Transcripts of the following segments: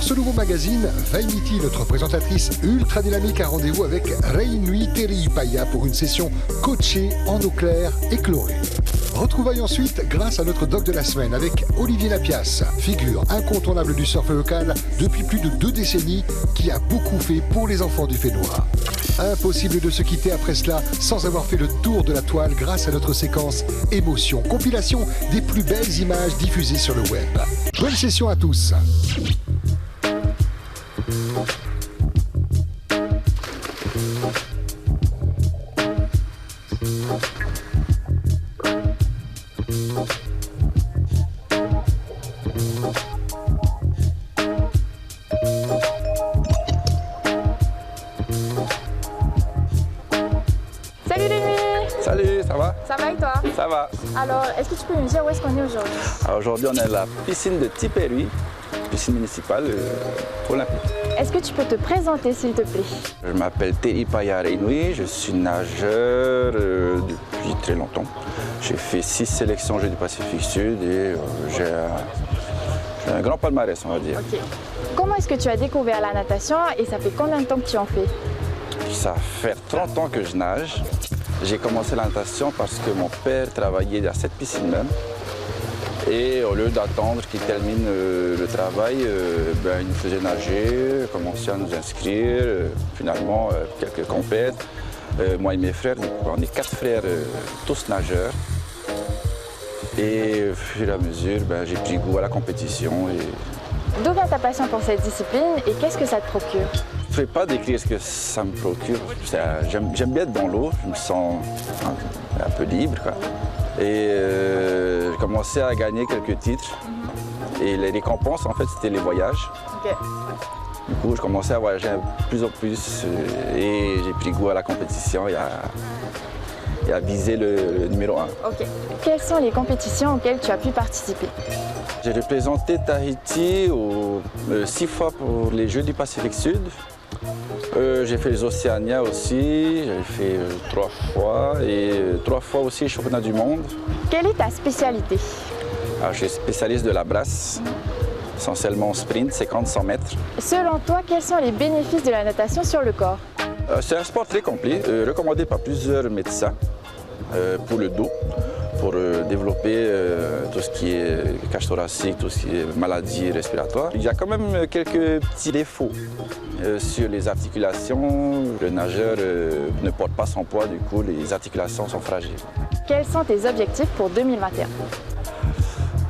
Pour ce nouveau magazine, Vainiti, notre présentatrice ultra dynamique, a rendez-vous avec Reinui Teriipaya pour une session coachée en eau claire et chlorée. Retrouvailles ensuite grâce à notre doc de la semaine avec Olivier Lapias, figure incontournable du surf local depuis plus de 2 décennies, qui a beaucoup fait pour les enfants du Fénois. Impossible de se quitter après cela sans avoir fait le tour de la toile grâce à notre séquence émotion, compilation des plus belles images diffusées sur le web. Bonne session à tous. Salut Reinui! Salut, ça va? Ça va et toi? Ça va. Alors, est-ce que tu peux me dire où est-ce qu'on est aujourd'hui? Alors aujourd'hui, on est à la piscine de Tipperary, piscine municipale olympique. Est-ce que tu peux te présenter s'il te plaît? Je m'appelle Teriipaya Reinui, je suis nageur depuis très longtemps. J'ai fait 6 sélections Jeux du Pacifique Sud et j'ai un grand palmarès, on va dire. Ok. Comment est-ce que tu as découvert la natation et ça fait combien de temps que tu en fais? Ça fait 30 ans que je nage. J'ai commencé la natation parce que mon père travaillait à cette piscine même. Et au lieu d'attendre qu'il termine le travail, il nous faisait nager, commençait à nous inscrire, finalement quelques compètes. Moi et mes frères, on est 4 frères, tous nageurs. Et au fur et à mesure, j'ai pris goût à la compétition. D'où vient ta passion pour cette discipline et qu'est-ce que ça te procure? Je ne peux pas décrire ce que ça me procure. J'aime bien être dans l'eau, je me sens un peu libre, quoi. Et j'ai commencé à gagner quelques titres. Et les récompenses, en fait, c'était les voyages. Ok. Du coup, je commençais à voyager de plus en plus et j'ai pris goût à la compétition et à viser le numéro 1. Ok. Quelles sont les compétitions auxquelles tu as pu participer? J'ai représenté Tahiti 6 fois pour les Jeux du Pacifique Sud. J'ai fait les Océania aussi, j'ai fait 3 fois et 3 fois aussi les championnats du monde. Quelle est ta spécialité? Alors, je suis spécialiste de la brasse, essentiellement en sprint, 50-100 mètres. Selon toi, quels sont les bénéfices de la natation sur le corps? C'est un sport très complet, recommandé par plusieurs médecins pour le dos, pour développer tout ce qui est cage thoracique, tout ce qui est maladies respiratoires. Il y a quand même quelques petits défauts sur les articulations. Le nageur ne porte pas son poids, du coup les articulations sont fragiles. Quels sont tes objectifs pour 2021?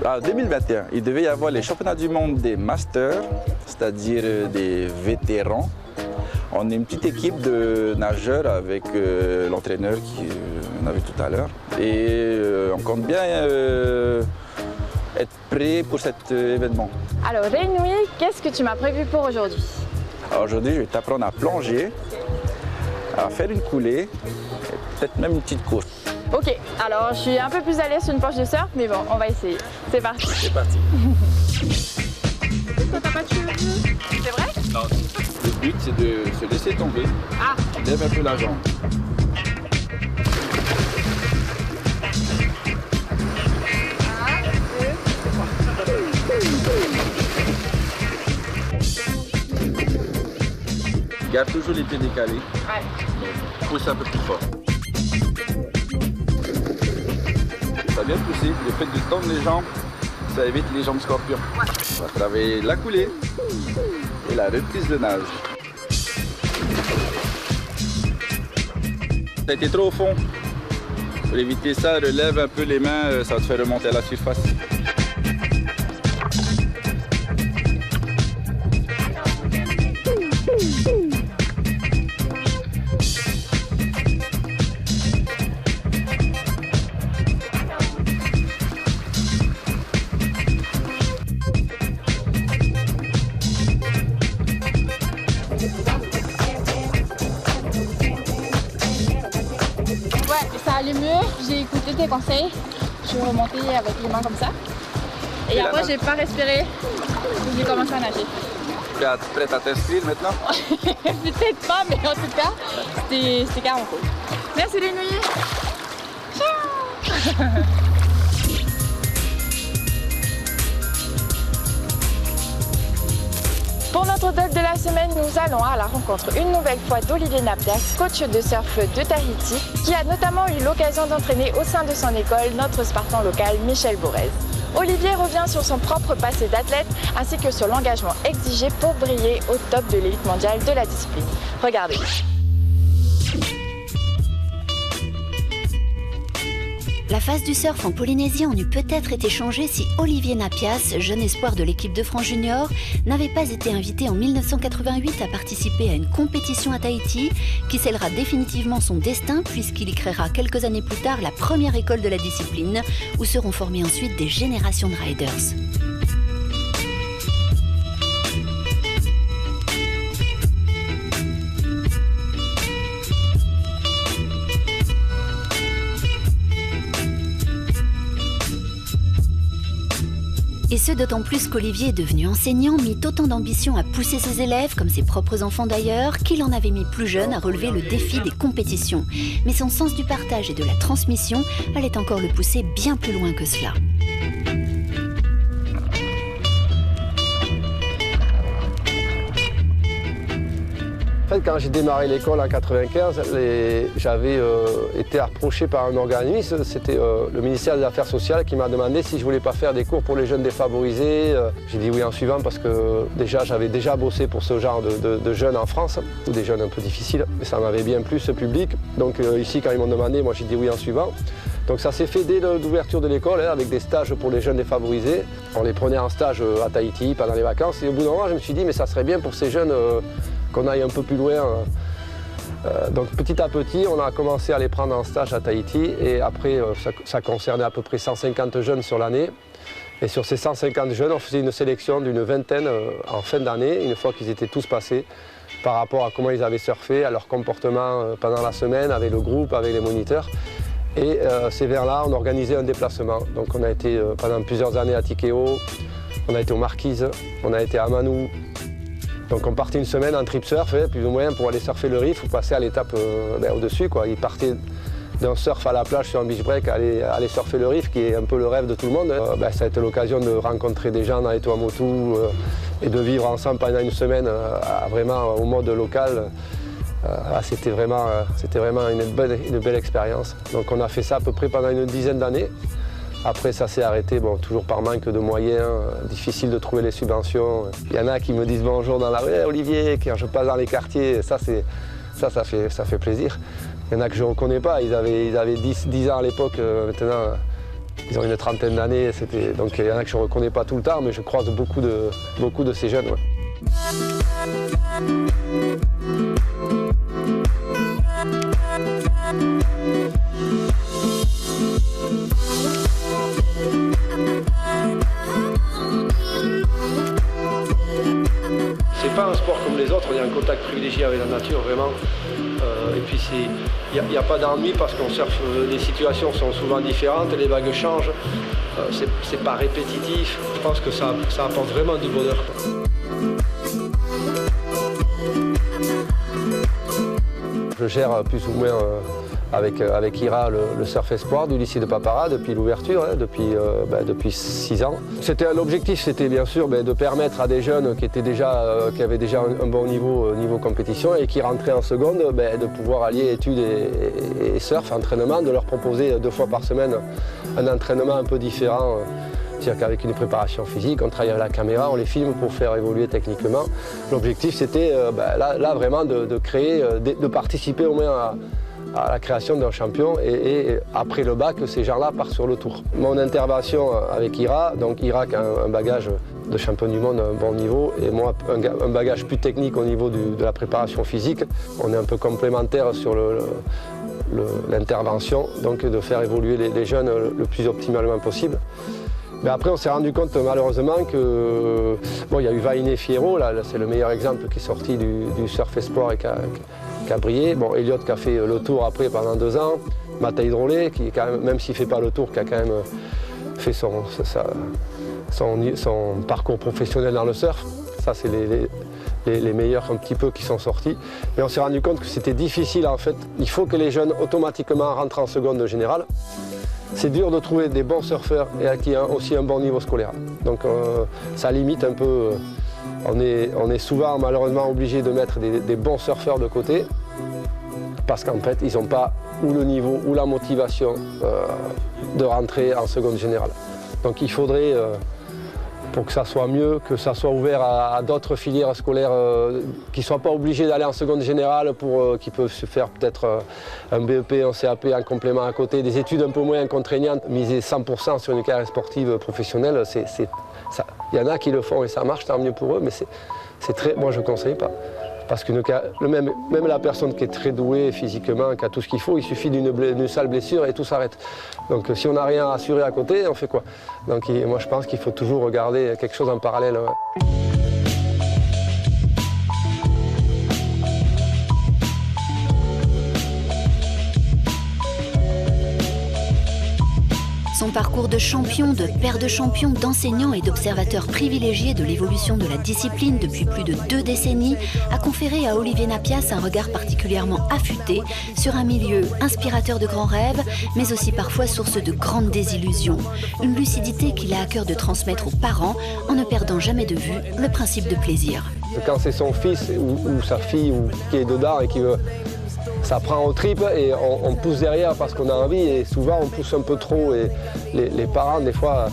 En 2021, il devait y avoir les championnats du monde des masters, c'est-à-dire des vétérans. On est une petite équipe de nageurs avec l'entraîneur qu'on a vu tout à l'heure. Et on compte bien être prêt pour cet événement. Alors Reinui, qu'est-ce que tu m'as prévu pour aujourd'hui? Alors aujourd'hui, je vais t'apprendre à plonger, à faire une coulée, et peut-être même une petite course. Ok, alors je suis un peu plus à l'aise sur une planche de surf, mais bon, on va essayer. C'est parti. C'est parti. Toi, t'as pas de cheveux? C'est vrai? Non. Le but, c'est de se laisser tomber. Ah! Lève un peu la jambe. Garde toujours les pieds décalés. Ouais. Pousse un peu plus fort. Ça vient de pousser. Le fait de tendre les jambes, ça évite les jambes scorpions. Ouais. On va travailler la coulée et la reprise de nage. Ça a été trop au fond. Pour éviter ça, relève un peu les mains, ça va te faire remonter à la surface. Ouais, ça allait mieux. J'ai écouté tes conseils. Je suis remontée avec les mains comme ça. Et après, j'ai pas respiré. J'ai commencé à nager. Tu es prête à t'inscrire maintenant? Peut-être pas, mais en tout cas, c'était carrément cool. Merci Reinui. Ciao. notre doc de la semaine, nous allons à la rencontre une nouvelle fois d'Olivier Napias, coach de surf de Tahiti, qui a notamment eu l'occasion d'entraîner au sein de son école notre Spartan local Michel Bourrez. Olivier revient sur son propre passé d'athlète ainsi que sur l'engagement exigé pour briller au top de l'élite mondiale de la discipline. Regardez. La face du surf en Polynésie en eût peut-être été changée si Olivier Napias, jeune espoir de l'équipe de France junior, n'avait pas été invité en 1988 à participer à une compétition à Tahiti qui scellera définitivement son destin puisqu'il y créera quelques années plus tard la première école de la discipline où seront formées ensuite des générations de riders. Et ce d'autant plus qu'Olivier est devenu enseignant, mit autant d'ambition à pousser ses élèves, comme ses propres enfants d'ailleurs, qu'il en avait mis plus jeune à relever le défi des compétitions. Mais son sens du partage et de la transmission allait encore le pousser bien plus loin que cela. En fait, quand j'ai démarré l'école en 1995, j'avais été approché par un organisme, c'était le ministère des Affaires sociales qui m'a demandé si je voulais pas faire des cours pour les jeunes défavorisés. J'ai dit oui en suivant parce que j'avais déjà bossé pour ce genre de jeunes en France, ou des jeunes un peu difficiles, et ça m'avait bien plu ce public. Donc ici, quand ils m'ont demandé, moi j'ai dit oui en suivant. Donc ça s'est fait dès l'ouverture de l'école, avec des stages pour les jeunes défavorisés. On les prenait en stage à Tahiti pendant les vacances, et au bout d'un moment, je me suis dit mais ça serait bien pour ces jeunes qu'on aille un peu plus loin. Donc petit à petit, on a commencé à les prendre en stage à Tahiti et après, ça concernait à peu près 150 jeunes sur l'année. Et sur ces 150 jeunes, on faisait une sélection d'une vingtaine en fin d'année, une fois qu'ils étaient tous passés, par rapport à comment ils avaient surfé, à leur comportement pendant la semaine, avec le groupe, avec les moniteurs. Et c'est vers là, on organisait un déplacement. Donc on a été pendant plusieurs années à Tikeo, on a été aux Marquises, on a été à Manu. Donc on partait une semaine en trip surf, plus ou moins pour aller surfer le reef ou passer à l'étape au-dessus. Ils partaient d'un surf à la plage sur un beach break à aller surfer le reef, qui est un peu le rêve de tout le monde. Ça a été l'occasion de rencontrer des gens dans les Tuamotu et de vivre ensemble pendant une semaine vraiment au mode local. C'était vraiment une belle expérience. Donc on a fait ça à peu près pendant une dizaine d'années. Après, ça s'est arrêté, toujours par manque de moyens, difficile de trouver les subventions. Il y en a qui me disent bonjour dans la rue, Olivier, quand je passe dans les quartiers, ça fait plaisir. Il y en a que je ne reconnais pas, ils avaient 10 ans à l'époque, maintenant ils ont une trentaine d'années, donc il y en a que je ne reconnais pas tout le temps, mais je croise beaucoup de ces jeunes. Ouais. C'est pas un sport comme les autres, on est en contact privilégié avec la nature vraiment. Et puis il n'y a pas d'ennui parce qu'on surfe, les situations sont souvent différentes, les vagues changent, c'est pas répétitif. Je pense que ça apporte vraiment du bonheur. Je gère plus ou moins avec Ira le Surf Espoir du lycée de Papara depuis l'ouverture, depuis 6 ans. L'objectif, c'était bien sûr de permettre à des jeunes qui avaient déjà un bon niveau compétition et qui rentraient en seconde, de pouvoir allier études et surf, entraînement, de leur proposer 2 fois par semaine un entraînement un peu différent. C'est-à-dire qu'avec une préparation physique, on travaille avec la caméra, on les filme pour faire évoluer techniquement. L'objectif, c'était là vraiment de créer, de participer au moins à la création d'un champion et après le bac, ces gens-là partent sur le tour. Mon intervention avec Ira, donc Ira qui a un bagage de champion du monde à un bon niveau et moi un bagage plus technique au niveau de la préparation physique. On est un peu complémentaires sur l'intervention, donc de faire évoluer les jeunes le plus optimalement possible. Mais après, on s'est rendu compte malheureusement que il y a eu Vainé Fierro, là c'est le meilleur exemple qui est sorti du Surf Espoir et qui a brillé. Elliot qui a fait le tour après pendant 2 ans. Mataï Drolé, qui quand même s'il ne fait pas le tour, qui a quand même fait son parcours professionnel dans le surf. Ça, c'est les meilleurs un petit peu qui sont sortis. Mais on s'est rendu compte que c'était difficile en fait. Il faut que les jeunes automatiquement rentrent en seconde générale. C'est dur de trouver des bons surfeurs et qui ont aussi un bon niveau scolaire. Donc ça limite un peu On est souvent malheureusement obligé de mettre des bons surfeurs de côté parce qu'en fait ils n'ont pas ou le niveau ou la motivation de rentrer en seconde générale. Donc il faudrait, pour que ça soit mieux, que ça soit ouvert à d'autres filières scolaires qui ne soient pas obligés d'aller en seconde générale, qui peuvent se faire peut-être un BEP, un CAP en complément à côté, des études un peu moins contraignantes, miser 100% sur une carrière sportive professionnelle, il y en a qui le font et ça marche, tant mieux pour eux, mais moi je ne conseille pas. Parce que même la personne qui est très douée physiquement, qui a tout ce qu'il faut, il suffit d'une sale blessure et tout s'arrête. Donc si on n'a rien à assurer à côté, on fait quoi? Donc moi je pense qu'il faut toujours regarder quelque chose en parallèle. Ouais. Son parcours de champion, de père de champion, d'enseignant et d'observateur privilégié de l'évolution de la discipline depuis plus de 2 décennies a conféré à Olivier Napias un regard particulièrement affûté sur un milieu inspirateur de grands rêves, mais aussi parfois source de grandes désillusions. Une lucidité qu'il a à cœur de transmettre aux parents en ne perdant jamais de vue le principe de plaisir. Quand c'est son fils ou sa fille qui est dedans et qui veut... Ça prend aux tripes et on pousse derrière parce qu'on a envie et souvent on pousse un peu trop et les parents des fois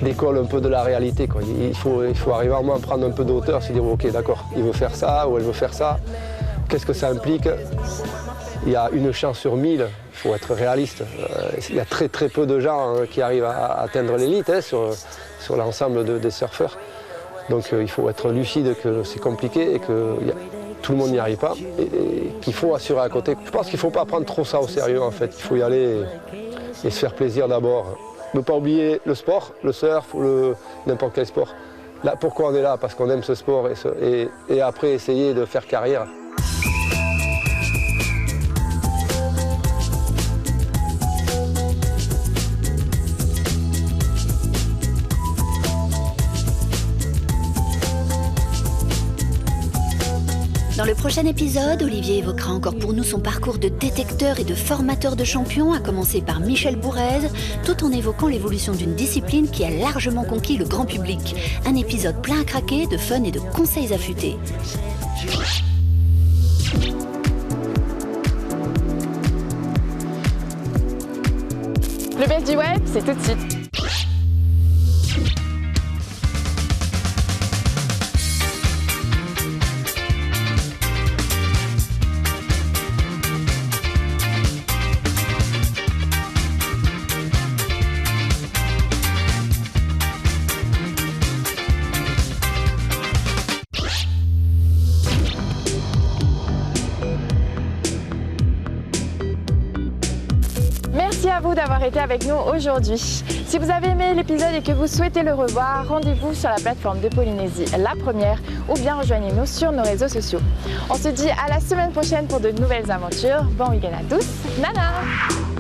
décollent un peu de la réalité, quoi. Il faut arriver à prendre un peu de hauteur, se dire ok d'accord, il veut faire ça ou elle veut faire ça, qu'est-ce que ça implique? Il y a une chance sur 1000, il faut être réaliste. Il y a très très peu de gens qui arrivent à atteindre l'élite sur l'ensemble des surfeurs. Donc il faut être lucide que c'est compliqué et que tout le monde n'y arrive pas et qu'il faut assurer à côté. Je pense qu'il ne faut pas prendre trop ça au sérieux en fait. Il faut y aller et se faire plaisir d'abord. Ne pas oublier le sport, le surf ou n'importe quel sport. Là, pourquoi on est là? Parce qu'on aime ce sport et après essayer de faire carrière. Dans le prochain épisode, Olivier évoquera encore pour nous son parcours de détecteur et de formateur de champions, à commencer par Michel Bourrez, tout en évoquant l'évolution d'une discipline qui a largement conquis le grand public. Un épisode plein à craquer, de fun et de conseils affûtés. Le best du web, c'est tout de suite. Merci à vous d'avoir été avec nous aujourd'hui. Si vous avez aimé l'épisode et que vous souhaitez le revoir, rendez-vous sur la plateforme de Polynésie, la première, ou bien rejoignez-nous sur nos réseaux sociaux. On se dit à la semaine prochaine pour de nouvelles aventures. Bon week-end à tous. Nana!